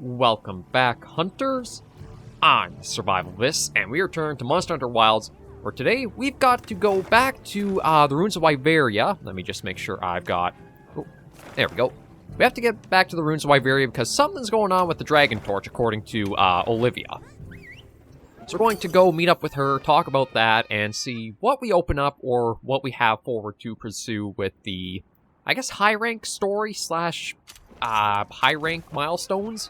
Welcome back, hunters. I'm Survivalist, and we return to Monster Hunter Wilds, where today we've got to go back to the ruins of Wyveria. Let me just make sure I've got... Oh, there we go. We have to get back to the ruins of Wyveria because something's going on with the Dragon Torch, according to Olivia. So we're going to go meet up with her, talk about that, and see what we open up or what we have forward to pursue with the, I guess, high-rank story slash high-rank milestones.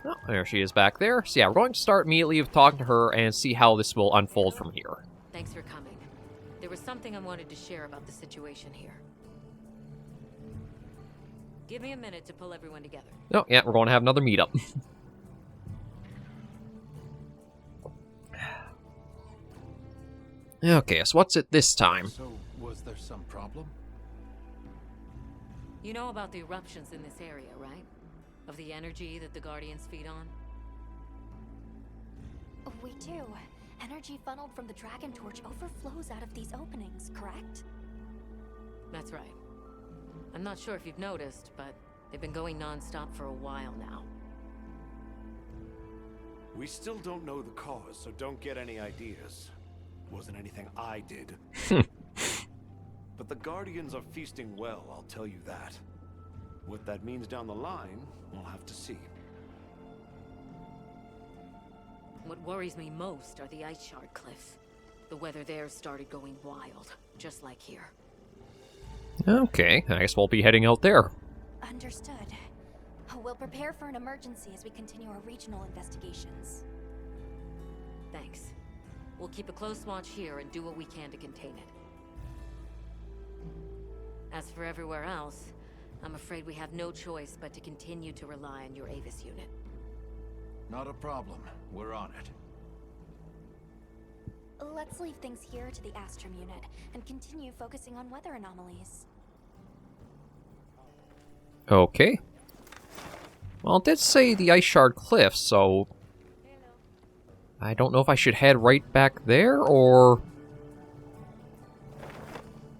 Oh, there she is back there. So yeah, we're going to start immediately with talking to her and see how this will unfold from here. Thanks for coming. There was something I wanted to share about the situation here. Give me a minute to pull everyone together. Oh, yeah, we're going to have another meetup. Okay, so what's it this time? So, was there some problem? You know about the eruptions in this area, right? Of the energy that the Guardians feed on? We do. Energy funneled from the Dragon Torch overflows out of these openings, correct? That's right. I'm not sure if you've noticed, but they've been going non-stop for a while now. We still don't know the cause, so don't get any ideas. Wasn't anything I did. But the Guardians are feasting well, I'll tell you that. What that means down the line, we'll have to see. What worries me most are the Iceshard Cliffs. The weather there started going wild, just like here. Okay, I guess we'll be heading out there. Understood. We'll prepare for an emergency as we continue our regional investigations. Thanks. We'll keep a close watch here and do what we can to contain it. As for everywhere else, I'm afraid we have no choice but to continue to rely on your Avis unit. Not a problem. We're on it. Let's leave things here to the Astrum unit and continue focusing on weather anomalies. Okay. Well, it did say the Iceshard Cliffs, so... I don't know if I should head right back there, or...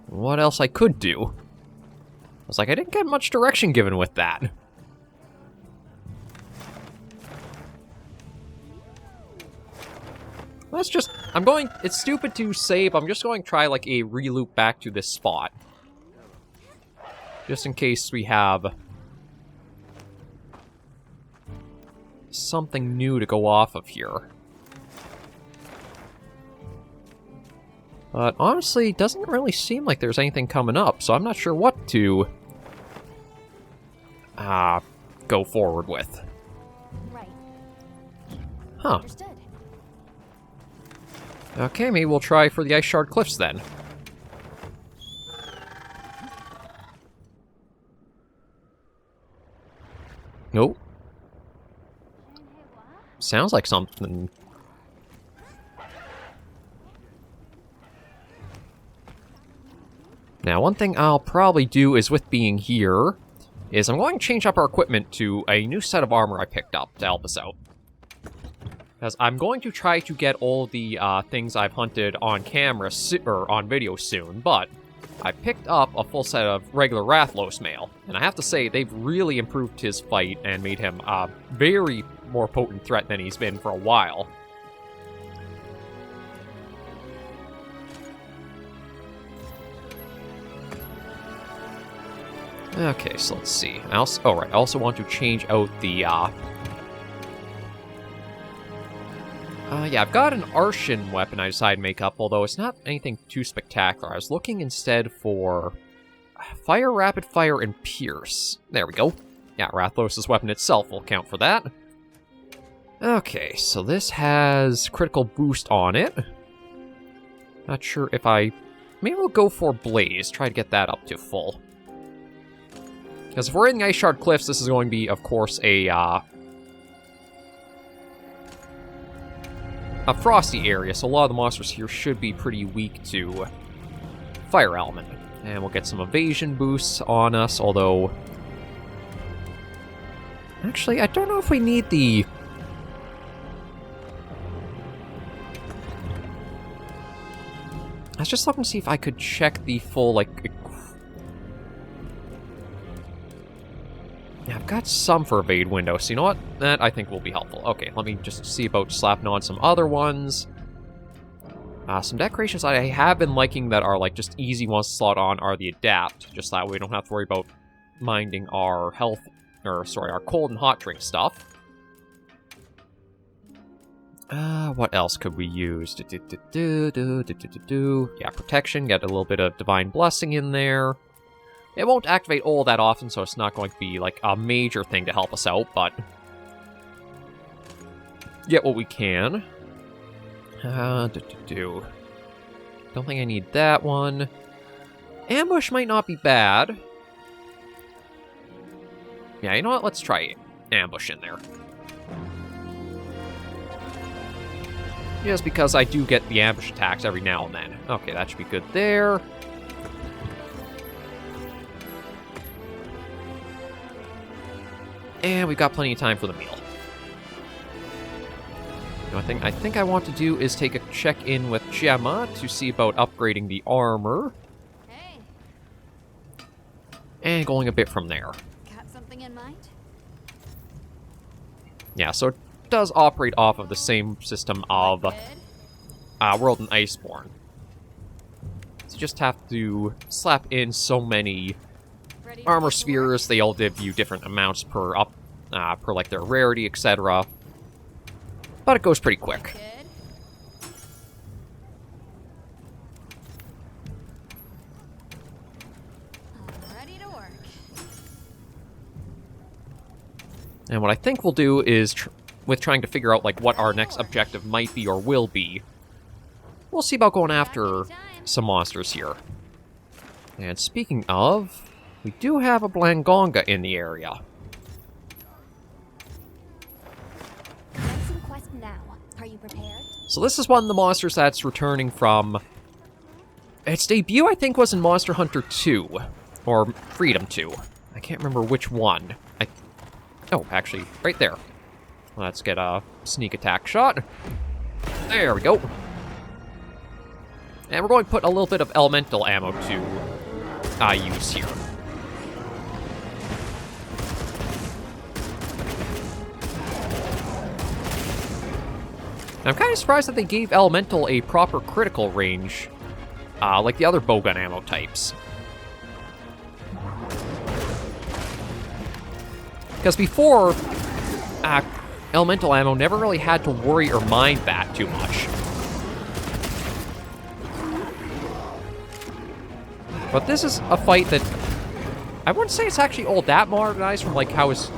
what else I could do. I was like, I didn't get much direction given with that. Let's just... it's stupid to say, but I'm just going to try, like, a re-loop back to this spot. Just in case we have... something new to go off of here. But honestly, it doesn't really seem like there's anything coming up, so I'm not sure what to go forward with. Right. Huh. Understood. Okay, maybe we'll try for the Iceshard Cliffs then. Nope. Sounds like something. Now, one thing I'll probably do is with being here, is I'm going to change up our equipment to a new set of armor I picked up to help us out. Because I'm going to try to get all the things I've hunted on camera, or on video soon, but I picked up a full set of regular Rathalos mail, and I have to say, they've really improved his fight and made him a very more potent threat than he's been for a while. Okay, so let's see. I also want to change out the, yeah, I've got an Arshan weapon I decided to make up, although it's not anything too spectacular. I was looking instead for Fire, Rapid Fire, and Pierce. There we go. Yeah, Rathalos' weapon itself will count for that. Okay, so this has critical boost on it. Not sure if maybe we'll go for Blaze, try to get that up to full. Because if we're in the Iceshard Cliffs, this is going to be, of course, a frosty area, so a lot of the monsters here should be pretty weak to fire element. And we'll get some evasion boosts on us, although... actually, I don't know if we need the... I was just looking to see if I could check the full, like... got some for evade window, so you know what? That I think will be helpful. Okay, let me just see about slapping on some other ones. Some decorations I have been liking that are like just easy ones to slot on are the adapt. Just that way we don't have to worry about minding our health, or sorry, our cold and hot drink stuff. What else could we use? Yeah, protection, get a little bit of divine blessing in there. It won't activate all that often, so it's not going to be like a major thing to help us out, but get what we can. Don't think I need that one. Ambush might not be bad. Yeah, you know what? Let's try ambush in there. Just because I do get the ambush attacks every now and then. Okay, that should be good there. And we've got plenty of time for the meal. I think I want to do is take a check-in with Gemma to see about upgrading the armor. Hey, And going a bit from there. got something in mind? Yeah, so it does operate off of the same system of Good. World and Iceborne. So you just have to slap in so many Ready to armor get to work? spheres. They all give you different amounts per like their rarity, etc. But it goes pretty quick. Good. Ready to work. And what I think we'll do is, with trying to figure out like what our next objective might be or will be, we'll see about going after some monsters here. And speaking of, we do have a Blangonga in the area. Commencing quest now. Are you prepared? So this is one of the monsters that's returning from... Its debut, I think, was in Monster Hunter 2. Or Freedom 2. I can't remember which one. Oh, actually, right there. Let's get a sneak attack shot. There we go. And we're going to put a little bit of elemental ammo to use here. I'm kind of surprised that they gave elemental a proper critical range, like the other bowgun ammo types. Because before, elemental ammo never really had to worry or mind that too much. But this is a fight that I wouldn't say it's actually all that modernized from like how his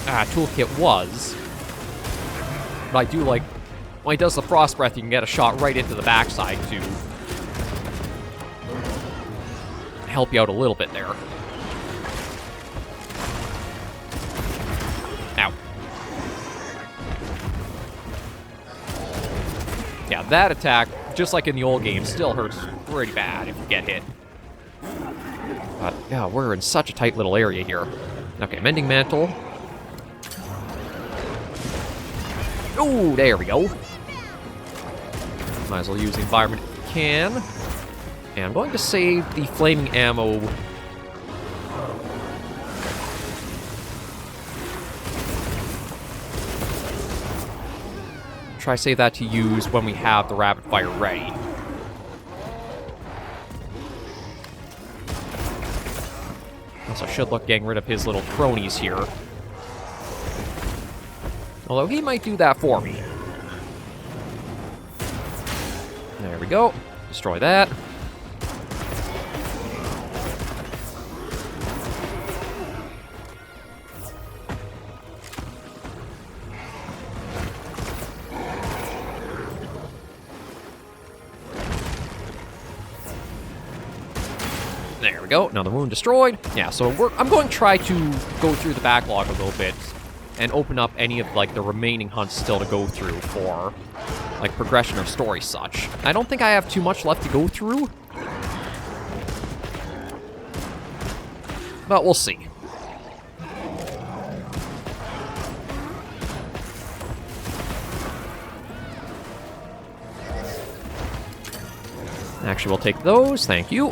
toolkit was. But I do like when he does the frost breath, you can get a shot right into the backside to help you out a little bit there. Ow. Yeah, that attack, just like in the old game, still hurts pretty bad if you get hit. But, yeah, we're in such a tight little area here. Okay, Mending Mantle. Oh, there we go. Might as well use the environment if we can. And I'm going to save the flaming ammo. Try to save that to use when we have the rapid fire ready. Also should look getting rid of his little cronies here. Although he might do that for me. There we go. Destroy that. There we go. Another wound destroyed. Yeah, so I'm going to try to go through the backlog a little bit and open up any of like the remaining hunts still to go through for like progression of story such. I don't think I have too much left to go through, but we'll see. Actually, we'll take those. Thank you.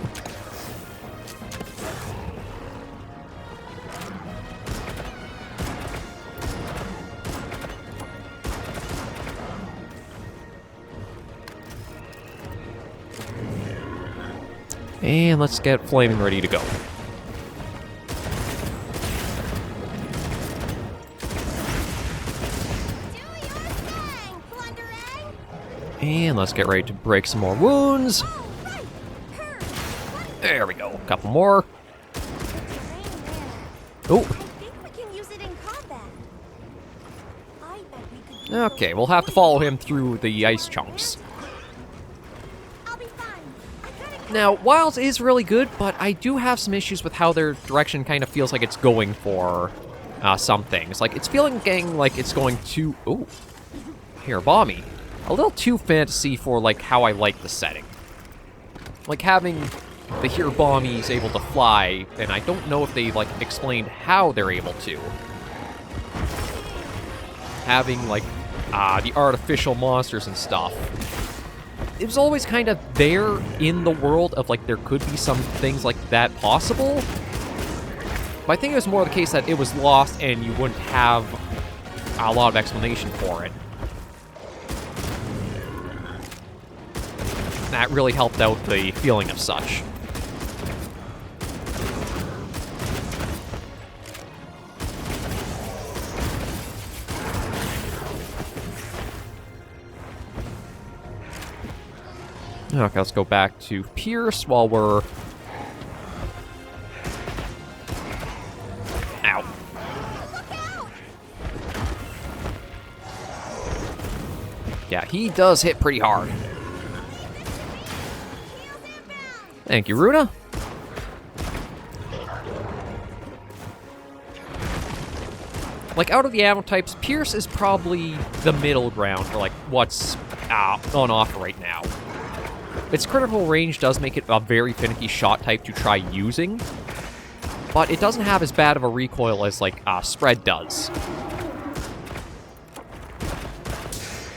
And let's get flaming ready to go. And let's get ready to break some more wounds. There we go. A couple more. Oh. Okay, we'll have to follow him through the ice chunks. Now, Wilds is really good, but I do have some issues with how their direction kind of feels like it's going for some things. Like, it's feeling like it's going too... Ooh. Here, Bomby. A little too fantasy for, like, how I like the setting. Like, having the Here Bombies able to fly, and I don't know if they, like, explained how they're able to. Having, like, the artificial monsters and stuff. It was always kind of there in the world of, like, there could be some things like that possible. But I think it was more the case that it was lost and you wouldn't have a lot of explanation for it. That really helped out the feeling of such. Okay, let's go back to Pierce while we're... Ow. Yeah, he does hit pretty hard. Thank you, Runa. Like, out of the ammo types, Pierce is probably the middle ground for, like, what's on offer right now. Its critical range does make it a very finicky shot type to try using, but it doesn't have as bad of a recoil as, like, Spread does.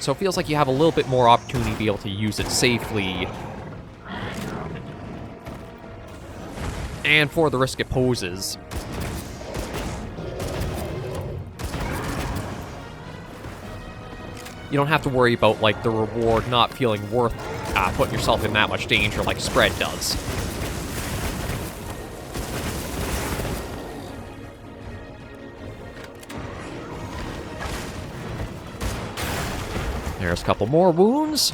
So it feels like you have a little bit more opportunity to be able to use it safely. And for the risk it poses. You don't have to worry about, like, the reward not feeling worth putting yourself in that much danger like Spread does. There's a couple more wounds.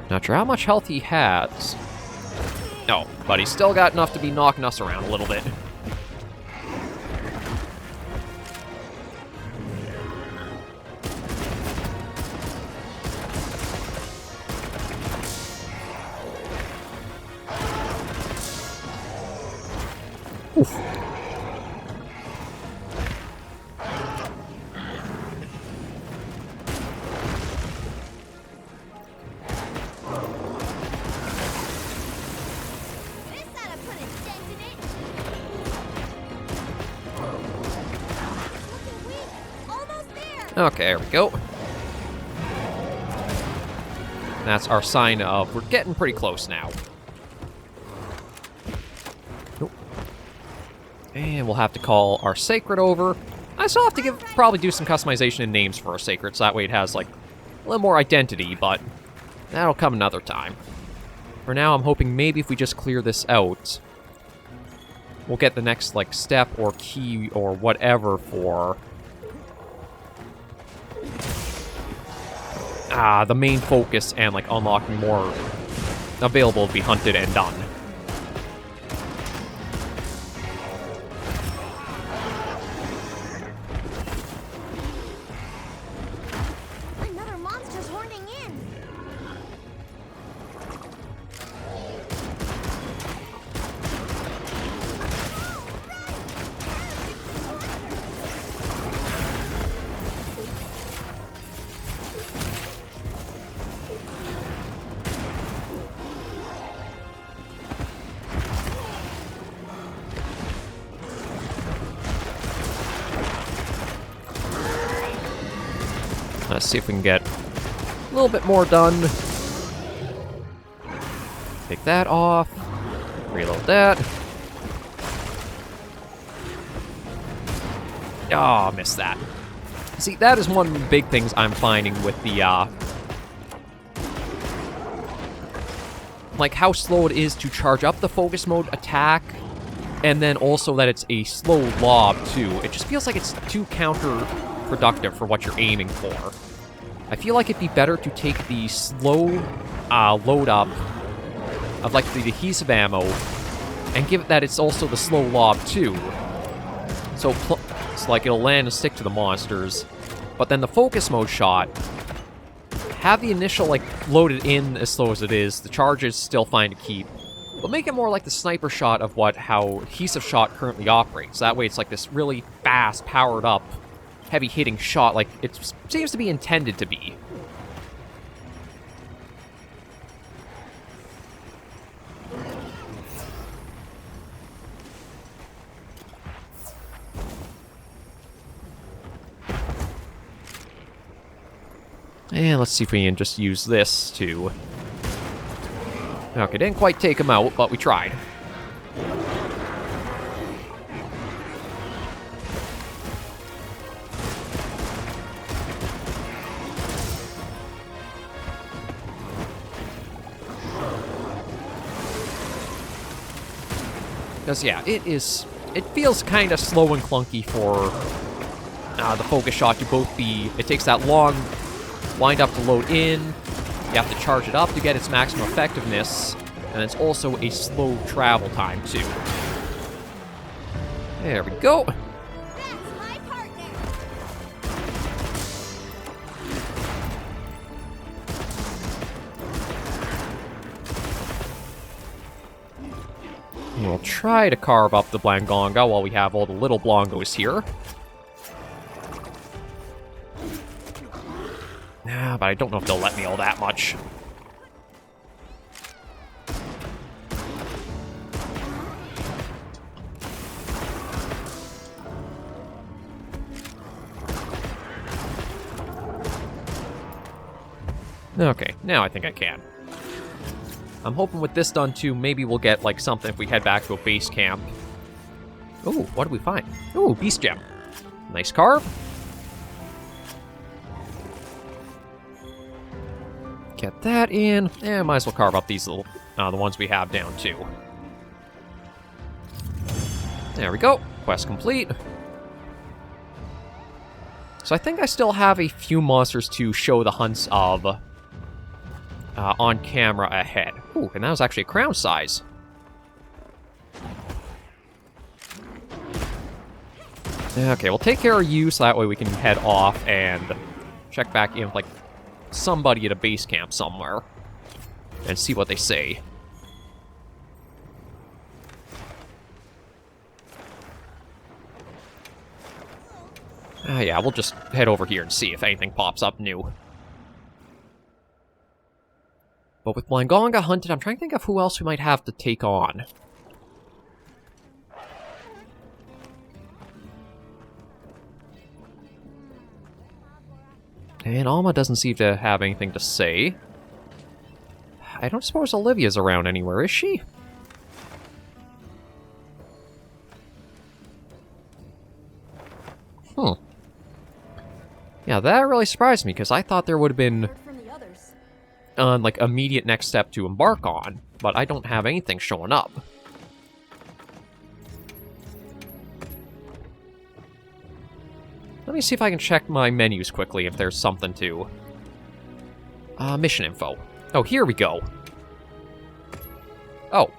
Not sure how much health he has. No, but he's still got enough to be knocking us around a little bit. Oof. Okay, there we go. That's our sign of we're getting pretty close now. Nope. And we'll have to call our Sacred over. I still have to probably do some customization in names for our Sacred, so that way it has, like, a little more identity, but that'll come another time. For now, I'm hoping maybe if we just clear this out, we'll get the next, like, step or key or whatever for... the main focus and, like, unlocking more available to be hunted and done. Another monster's horning in. Let's see if we can get a little bit more done. Take that off. Reload that. Ah, missed that. See, that is one of the big things I'm finding with the, like, how slow it is to charge up the focus mode attack, and then also that it's a slow lob, too. It just feels like it's too counterproductive for what you're aiming for. I feel like it'd be better to take the slow load up of, like, the adhesive ammo and give it that it's also the slow lob, too. So, it's like it'll land and stick to the monsters. But then the focus mode shot, have the initial, like, loaded in as slow as it is. The charge is still fine to keep. But make it more like the sniper shot of how adhesive shot currently operates. That way it's like this really fast, powered up, heavy hitting shot like it seems to be intended to be. And let's see if we can just use this to... Okay, didn't quite take him out, but we tried. Because, yeah, it feels kind of slow and clunky for the focus shot to both be... It takes that long wind up to load in, you have to charge it up to get its maximum effectiveness, and it's also a slow travel time, too. There we go. That's my partner. We'll try to carve up the Blangonga while we have all the little Blongos here. But I don't know if they'll let me all that much. Okay, now I think I can. I'm hoping with this done too, maybe we'll get like something if we head back to a base camp. Ooh, what do we find? Ooh, beast gem. Nice carve. Get that in, and might as well carve up these little, the ones we have down too. There we go, quest complete. So I think I still have a few monsters to show the hunts of on camera ahead. Ooh, and that was actually a crown size. Okay, we'll take care of you so that way we can head off and check back in with, like, somebody at a base camp somewhere and see what they say. Yeah, we'll just head over here and see if anything pops up new. But with Blangonga hunted, I'm trying to think of who else we might have to take on. And Alma doesn't seem to have anything to say. I don't suppose Olivia's around anywhere, is she? Yeah, that really surprised me, because I thought there would have been like, immediate next step to embark on, but I don't have anything showing up. Let me see if I can check my menus quickly if there's something to... mission info. Oh, here we go. Oh.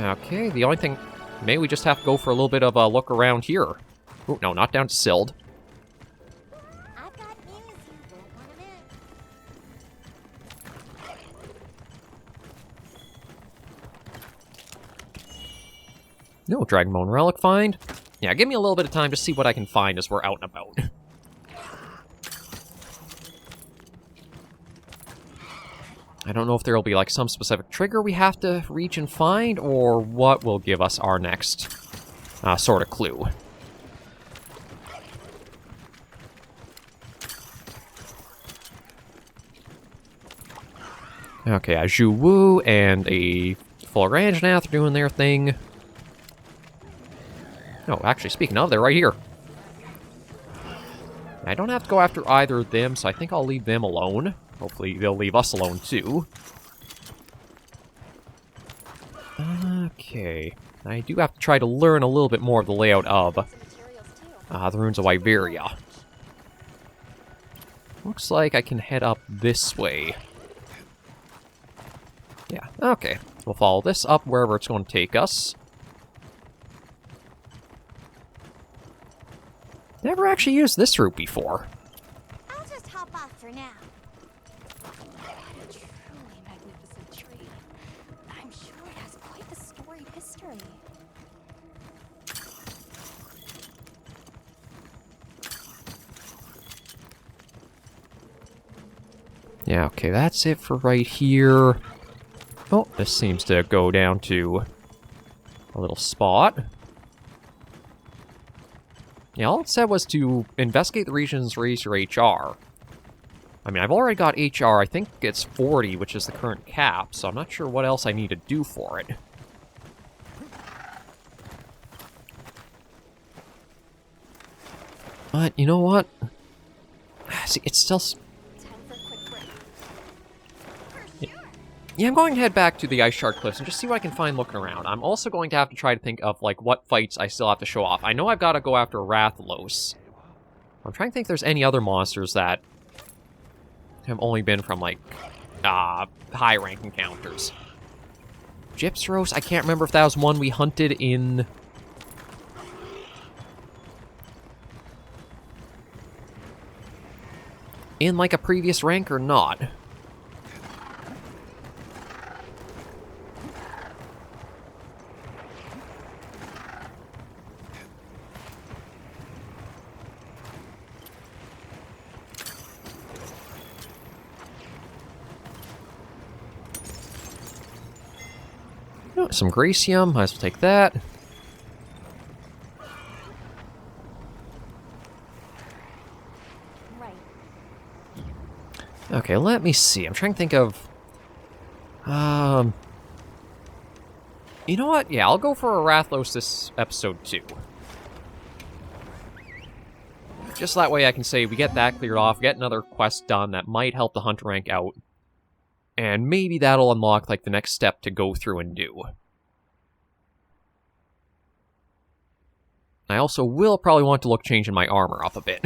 Okay, the only thing... Maybe we just have to go for a little bit of a look around here. Oh, no, not down to Sild. I've got news you won't want to miss. No, Dragonbone Relic find. Yeah, give me a little bit of time to see what I can find as we're out and about. I don't know if there'll be, like, some specific trigger we have to reach and find, or what will give us our next sort of clue. Okay, a Zhu Wu and a Fulero are doing their thing. Oh, actually, speaking of, they're right here. I don't have to go after either of them, so I think I'll leave them alone. Hopefully they'll leave us alone, too. Okay. I do have to try to learn a little bit more of the layout of the Ruins of Wyveria. Looks like I can head up this way. Yeah, okay. We'll follow this up wherever it's going to take us. Never actually used this route before. I'll just hop off for now. A truly magnificent tree. I'm sure it has quite the storied history. Yeah, okay, that's it for right here. Oh, this seems to go down to a little spot. Yeah, all it said was to investigate the regions, raise your HR. I mean, I've already got HR. I think it's 40, which is the current cap, so I'm not sure what else I need to do for it. But, you know what? See, it's still... Time for a quick break. For sure. Yeah, I'm going to head back to the Iceshard Cliffs and just see what I can find looking around. I'm also going to have to try to think of, like, what fights I still have to show off. I know I've got to go after Rathalos. I'm trying to think if there's any other monsters that have only been from, like, high-rank encounters. Gypsros? I can't remember if that was one we hunted in... in, like, a previous rank or not. Oh, some Gracium, might as well take that. Right. Okay, let me see. I'm trying to think of... You know what? Yeah, I'll go for a Rathalos this episode too. Just that way I can say we get that cleared off, get another quest done that might help the hunter rank out. And maybe that'll unlock, like, the next step to go through and do. I also will probably want to look changing my armor up a bit.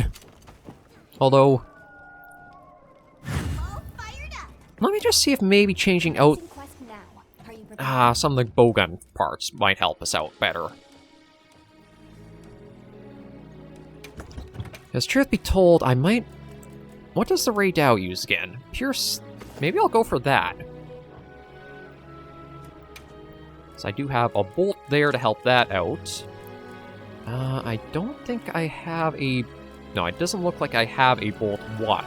Although... All fired up. let me just see if maybe changing out Quest now. Are you prepared? some of the bowgun parts might help us out better. Because truth be told, I might... what does the Ray Dow use again? Pierce... maybe I'll go for that. So I do have a bolt there to help that out. I don't think I have a... no, it doesn't look like I have a bolt 1.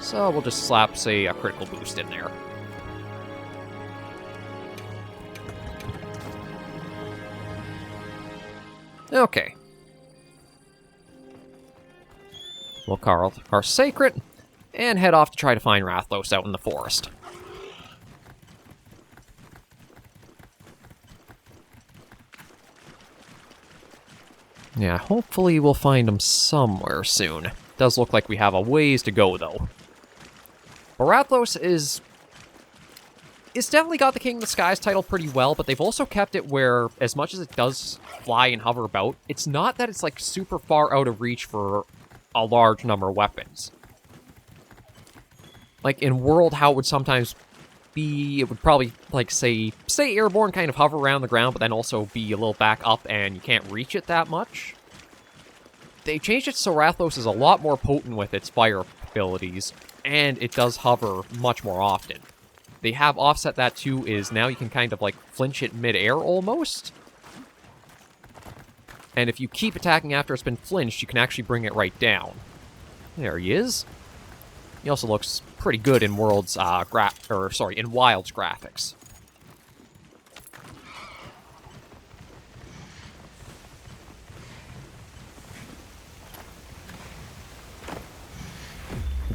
So we'll just slap, say, a critical boost in there. Okay. We'll carve our Sacred, and head off to try to find Rathalos out in the forest. Yeah, hopefully we'll find him somewhere soon. Does look like we have a ways to go, though. But Rathalos is... it's definitely got the King of the Skies title pretty well, but they've also kept it where, as much as it does fly and hover about, it's not that it's, like, super far out of reach for a large number of weapons. Like, in World, how it would sometimes be, it would probably, like, say airborne, kind of hover around the ground, but then also be a little back up and you can't reach it that much. They changed it so Rathalos is a lot more potent with its fire abilities, and it does hover much more often. They have offset that too, is now you can kind of, like, flinch it mid-air almost. And if you keep attacking after it's been flinched, you can actually bring it right down. There he is. He also looks pretty good in World's, in Wild's graphics.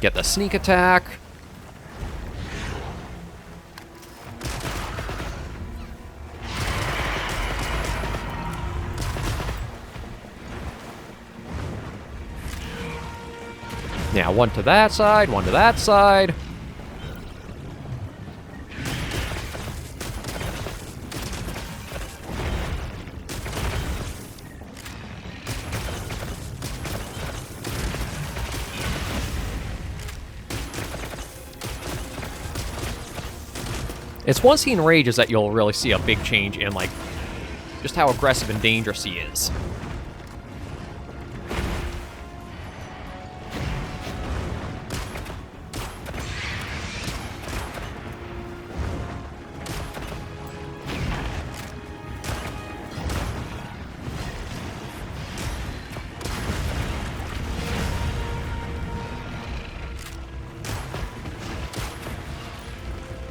Get the sneak attack. Yeah, one to that side, one to that side. It's once he enrages that you'll really see a big change in, like, just how aggressive and dangerous he is.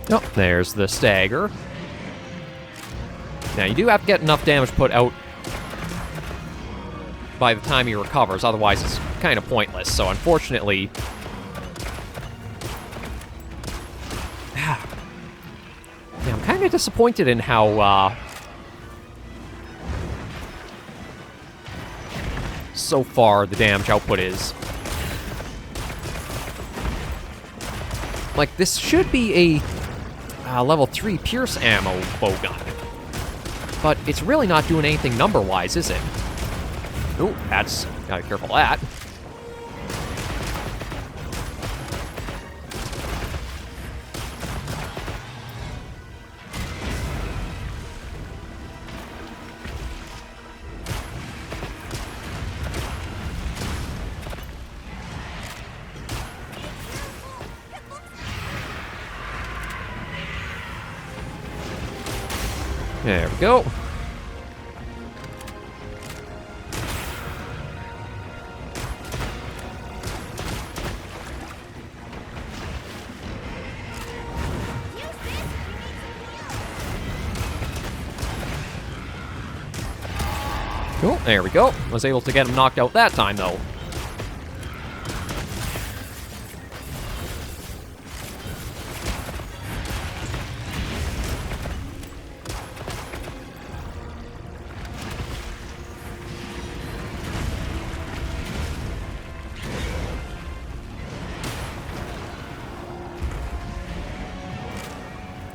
Oh, there's the stagger. Now, you do have to get enough damage put out by the time he recovers, otherwise it's kind of pointless. So, unfortunately... yeah, I'm kind of disappointed in how, so far the damage output is. Like, this should be a level 3 Pierce ammo bowgun. But it's really not doing anything number-wise, is it? Ooh, that's... gotta be careful of that. There we go. Cool, there we go. Was able to get him knocked out that time, though.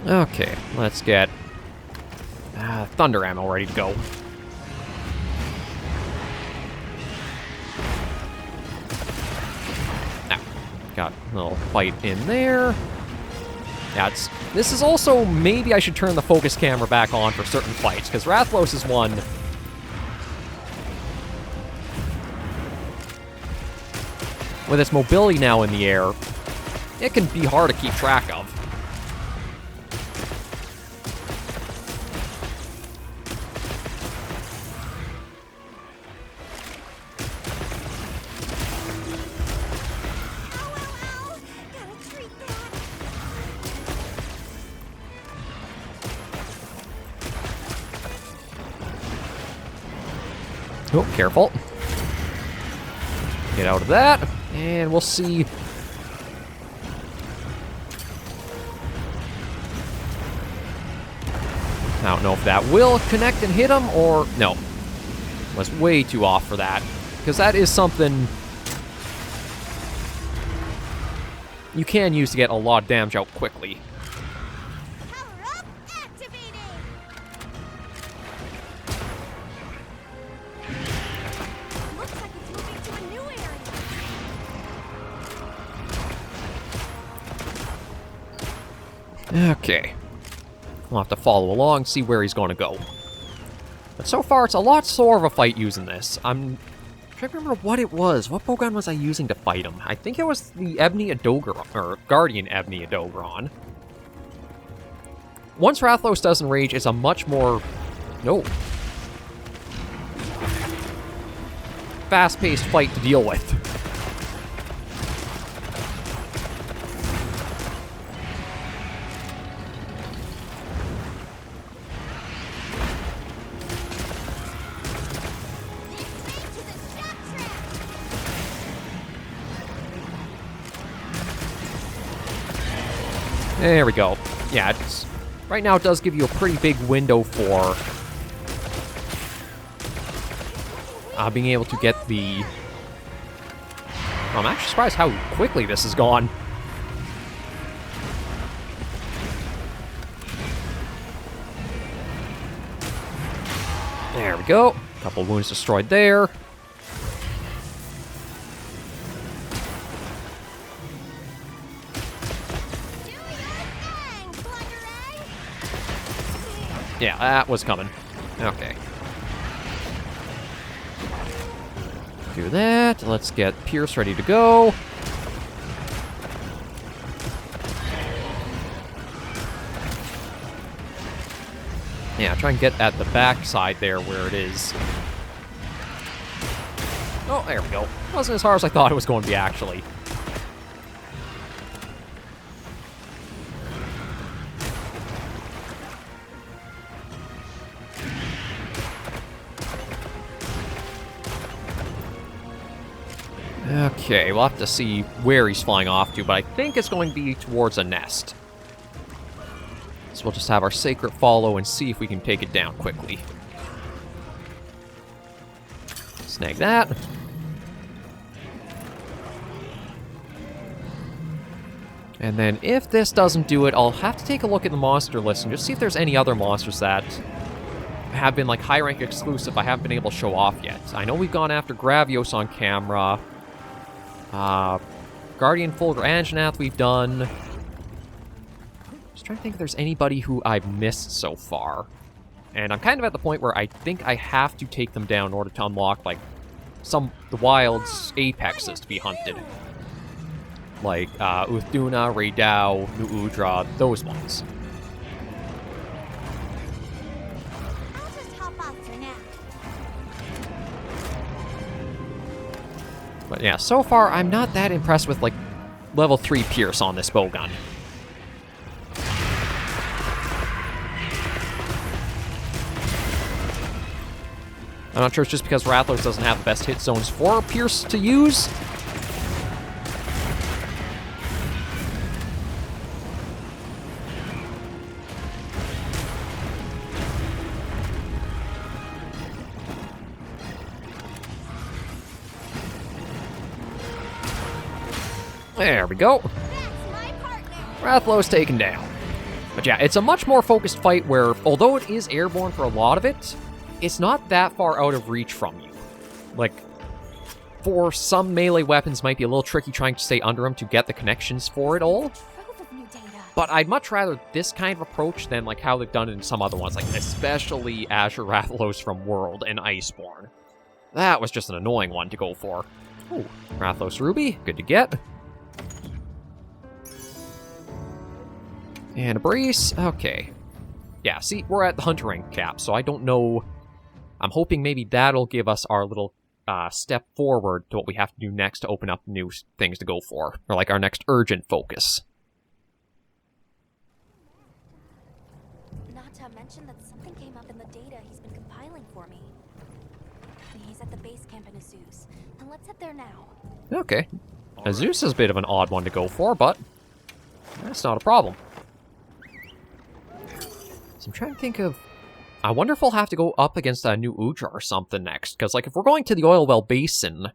Okay, let's get thunder ammo ready to go. Now, got a little fight in there. Yeah, this is also, maybe I should turn the focus camera back on for certain fights, because Rathalos is one... with its mobility now in the air, it can be hard to keep track of. Oh, careful. Get out of that, and we'll see. I don't know if that will connect and hit him, or... no. Was way too off for that. Because that is something you can use to get a lot of damage out quickly. Power up, activated. Looks like it's moving to a new area. Okay. We'll have to follow along, see where he's going to go. But so far, it's a lot slower of a fight using this. I'm trying to remember what it was. What bowgun was I using to fight him? I think it was the Ebony Adogron, or Guardian Ebony Adogron. Once Rathalos does enrage, it's a much more... no. Fast-paced fight to deal with. There we go. Yeah, it's, right now it does give you a pretty big window for being able to get the I'm actually surprised how quickly this has gone. There we go. Couple wounds destroyed there. Yeah, that was coming. Okay. Do that. Let's get Pierce ready to go. Yeah, try and get at the back side there where it is. Oh, there we go. Wasn't as hard as I thought it was going to be, actually. Okay, we'll have to see where he's flying off to, but I think it's going to be towards a nest. So we'll just have our Sacred follow and see if we can take it down quickly. Snag that. And then if this doesn't do it, I'll have to take a look at the monster list and just see if there's any other monsters that have been like high rank exclusive I haven't been able to show off yet. I know we've gone after Gravios on camera. Guardian Fulgur Anjanath we've done. Just trying to think if there's anybody who I've missed so far. And I'm kind of at the point where I think I have to take them down in order to unlock, like, the wild's apexes to be hunted. Like, Uthduna, Raydao, Nuudra, those ones. I'll just hop off for now. But yeah, so far I'm not that impressed with, like, level 3 Pierce on this bowgun. I'm not sure it's just because Rathalos doesn't have the best hit zones for Pierce to use. There we go. That's my partner. Rathalos taken down. But yeah, it's a much more focused fight where, although it is airborne for a lot of it, it's not that far out of reach from you. Like, for some melee weapons, might be a little tricky trying to stay under them to get the connections for it all. Trove of new data. But I'd much rather this kind of approach than like how they've done it in some other ones, like especially Azure Rathalos from World and Iceborne. That was just an annoying one to go for. Ooh, Rathalos Ruby, good to get. And a brace, okay. Yeah, see, we're at the Hunter rank cap, so I don't know. I'm hoping maybe that'll give us our little step forward to what we have to do next to open up new things to go for. Or like our next urgent focus. Not to mention that something came up in the data he's been compiling for me. He's at the base camp in Azus, and let's head there now. Okay. Azus is a bit of an odd one to go for, but that's not a problem. So I'm trying to think of... I wonder if we'll have to go up against a new Udra or something next. Because, like, if we're going to the Oil Well Basin,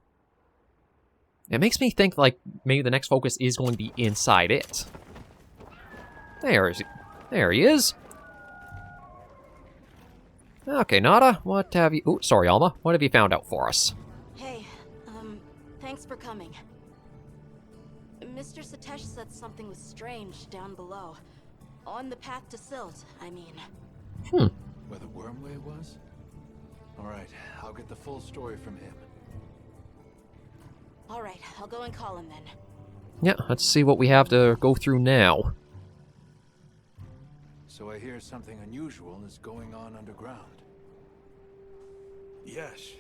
it makes me think, like, maybe the next focus is going to be inside it. There he is. Okay, Nada, what have you... Oh, sorry, Alma. What have you found out for us? Hey, thanks for coming. Mr. Satesh said something was strange down below. On the path to Silt, I mean. Where the Wormway was? Alright, I'll get the full story from him. Alright, I'll go and call him then. Yeah, let's see what we have to go through now. So I hear something unusual is going on underground. Yes.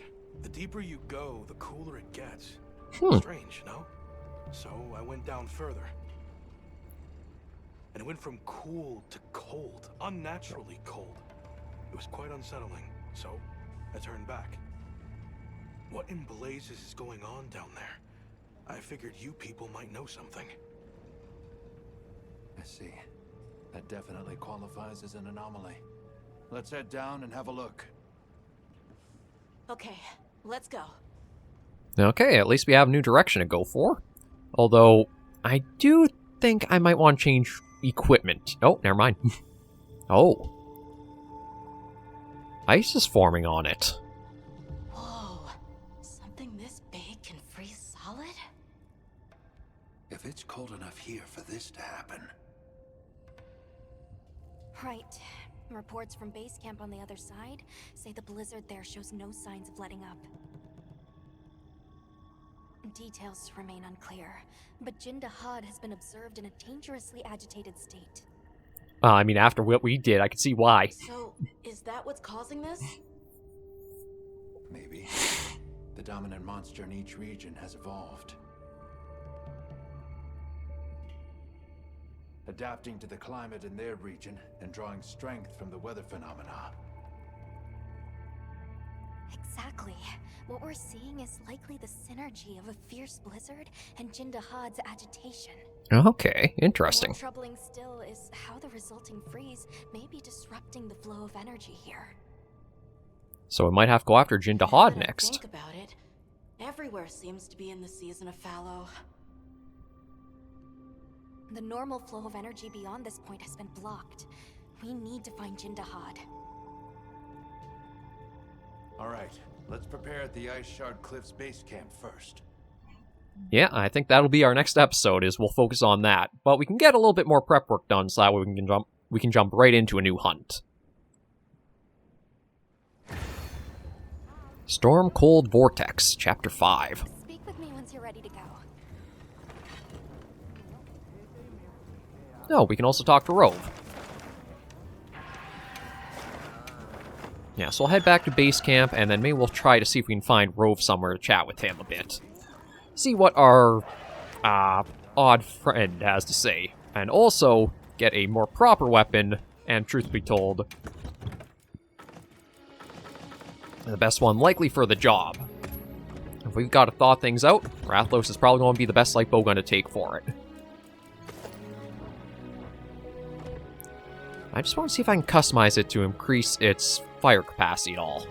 The deeper you go, the cooler it gets. Strange, no? So I went down further. And it went from cool to cold, unnaturally cold. It was quite unsettling, so I turned back. What in blazes is going on down there? I figured you people might know something. I see. That definitely qualifies as an anomaly. Let's head down and have a look. Okay, let's go. Okay, at least we have a new direction to go for. Although, I do think I might want to change equipment. Oh, never mind. Oh. Ice is forming on it. Whoa. Something this big can freeze solid? If it's cold enough here for this to happen. Right. Reports from base camp on the other side say the blizzard there shows no signs of letting up. Details remain unclear, but Jindahad has been observed in a dangerously agitated state. I mean, after what we did, I can see why. So, is that what's causing this? Maybe. The dominant monster in each region has evolved. Adapting to the climate in their region and drawing strength from the weather phenomena. Exactly. What we're seeing is likely the synergy of a fierce blizzard and Jindahad's agitation. Okay, interesting. More troubling still is how the resulting freeze may be disrupting the flow of energy here. So we might have to go after Jindahad Now that I next. think about it, everywhere seems to be in the season of fallow. The normal flow of energy beyond this point has been blocked. We need to find Jindahad. All right, let's prepare at the Iceshard Cliffs base camp first. Yeah, I think that'll be our next episode, is we'll focus on that. But we can get a little bit more prep work done so that way we can jump right into a new hunt. Storm Cold Vortex, Chapter 5. Speak with me once you're ready to go. Oh, we can also talk to Rove. Yeah, so we'll head back to base camp, and then maybe we'll try to see if we can find Rove somewhere to chat with him a bit. See what our odd friend has to say. And also get a more proper weapon, and truth be told, the best one likely for the job. If we've got to thaw things out, Rathalos is probably going to be the best light bow gun to take for it. I just want to see if I can customize it to increase its fire capacity at all.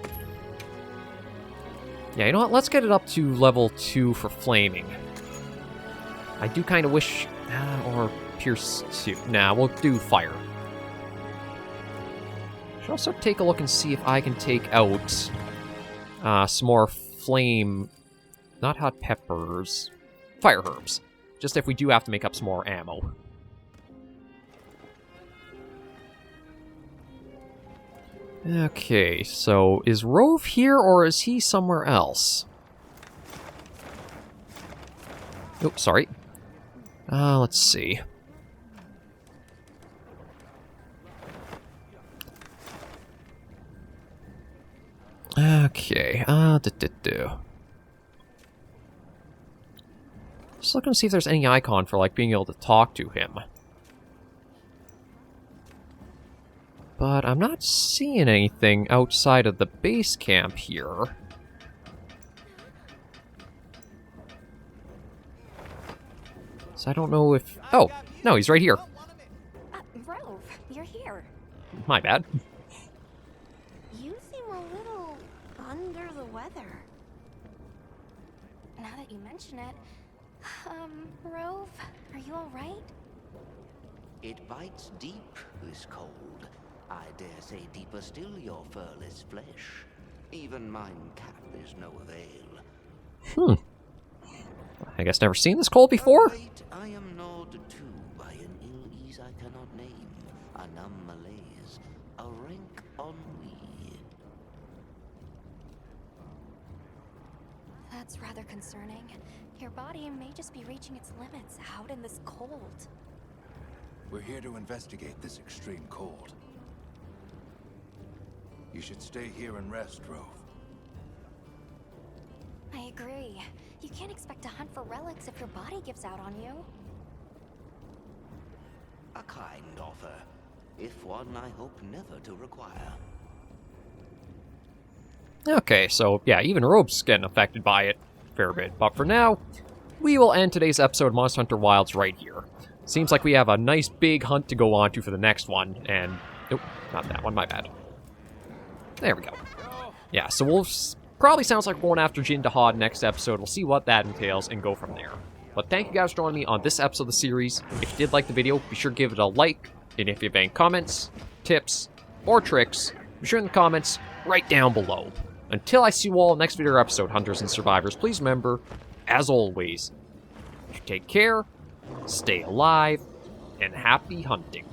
Yeah, you know what? Let's get it up to level 2 for flaming. I do kind of wish... or pierce 2. Nah, we'll do fire. Should also take a look and see if I can take out some more flame... Not hot peppers. Fire herbs. Just if we do have to make up some more ammo. Okay, so is Rove here, or is he somewhere else? Oh, sorry. Let's see. Okay, Just looking to see if there's any icon for, like, being able to talk to him. But I'm not seeing anything outside of the base camp here. So I don't know if... Oh, no, he's right here. Rove, you're here. My bad. You seem a little under the weather. Now that you mention it, Rove, are you alright? It bites deep, this cold. I dare say deeper still your furless flesh. Even mine cap is no avail. I guess never seen this cold before? Right, I am gnawed too by an ill ease I cannot name, a numb malaise, a rank ennui. That's rather concerning. Your body may just be reaching its limits out in this cold. We're here to investigate this extreme cold. You should stay here and rest, Rove. I agree. You can't expect to hunt for relics if your body gives out on you. A kind offer, if one I hope never to require. Okay, so yeah, even Rove's getting affected by it a fair bit. But for now, we will end today's episode of Monster Hunter Wilds right here. Seems like we have a nice big hunt to go on to for the next one, and... Nope, not that one, my bad. There we go. Yeah, so we'll probably sounds like we're going after Jindahad next episode. We'll see what that entails and go from there. But thank you guys for joining me on this episode of the series. If you did like the video, be sure to give it a like. And if you have any comments, tips, or tricks, be sure in the comments right down below. Until I see you all next video or episode, Hunters and Survivors, please remember, as always, you take care, stay alive, and happy hunting.